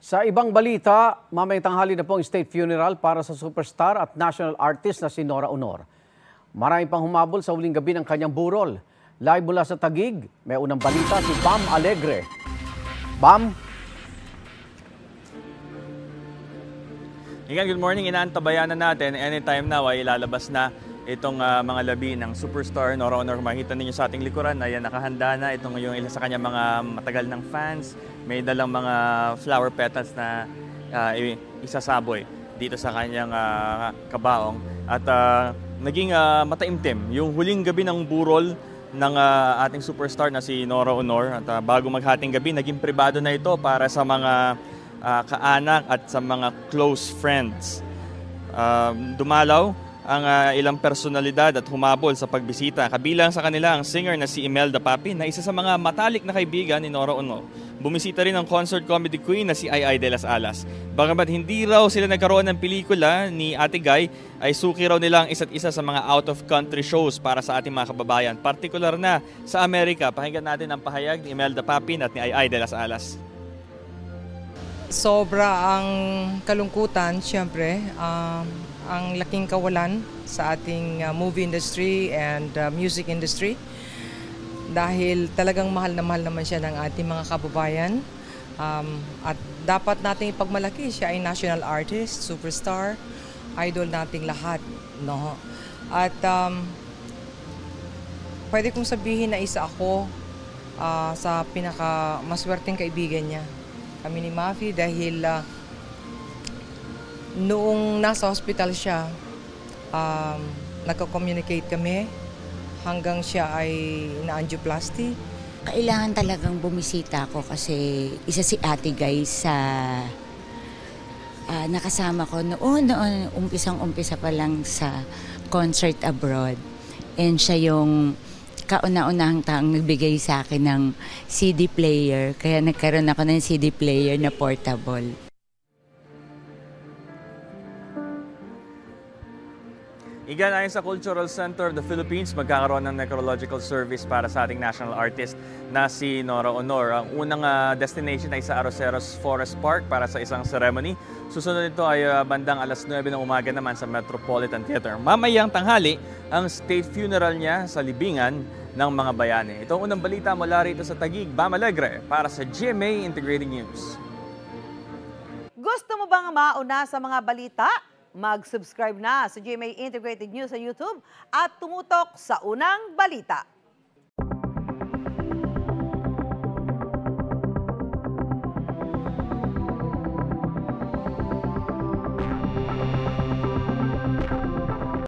Sa ibang balita, mamayang tanghali na po ang state funeral para sa superstar at national artist na si Nora Aunor. Marami pang humabol sa huling gabi ng kanyang burol. Live mula sa Taguig, may unang balita si Bam Alegre. Bam? Good morning. Inaantabayan na natin. Anytime now ay ilalabas na itong mga labi ng superstar Nora Aunor. Makikita ninyo sa ating likuran, ayan, nakahanda na. Itong yung ilan sa kanya mga matagal ng fans. May dalang mga flower petals na isasaboy dito sa kanyang kabaong. At naging mataimtim yung huling gabi ng burol ng ating superstar na si Nora Aunor. At bago maghating gabi, naging pribado na ito para sa mga kaanak at sa mga close friends. Dumalaw ang ilang personalidad at humabol sa pagbisita. Kabilang sa kanila ang singer na si Imelda Papin na isa sa mga matalik na kaibigan ni Nora Aunor. Bumisita rin ang concert comedy queen na si Ai de las Alas. Bagamat hindi raw sila nagkaroon ng pelikula ni Ate Guy, ay suki raw nila ang isa't isa sa mga out-of-country shows para sa ating mga kababayan. Partikular na sa Amerika. Pakinggan natin ang pahayag ni Imelda Papin at ni Ai de las Alas. Sobra ang kalungkutan, siyempre. Ang laking kawalan sa ating movie industry and music industry dahil talagang mahal naman siya ng ating mga kababayan at dapat nating ipagmalaki siya ay national artist, superstar, idol nating lahat, no? At pwede kong sabihin na isa ako sa pinaka maswerteng kaibigan niya, kami ni Mafi, dahil noong nasa hospital siya, nagko-communicate kami hanggang siya ay na-angioplasty. Kailangan talagang bumisita ako kasi isa si Ate Guy sa nakasama ko noon, umpisang-umpisa pa lang sa concert abroad. And siya yung kauna-unahang taong nagbigay sa akin ng CD player, kaya nagkaroon ako ng CD player na portable. Ayon sa Cultural Center of the Philippines, magkakaroon ng necrological service para sa ating national artist na si Nora Aunor. Ang unang destination ay sa Arroceros Forest Park para sa isang ceremony. Susunod nito ay bandang alas 9 ng umaga naman sa Metropolitan Theater. Mamayang tanghali ang state funeral niya sa libingan ng mga bayani. Ito ang unang balita mula rito sa Taguig, Bam Alegre para sa GMA Integrated News. Gusto mo bang mauna sa mga balita? Mag-subscribe na sa GMA Integrated News sa YouTube at tumutok sa unang balita.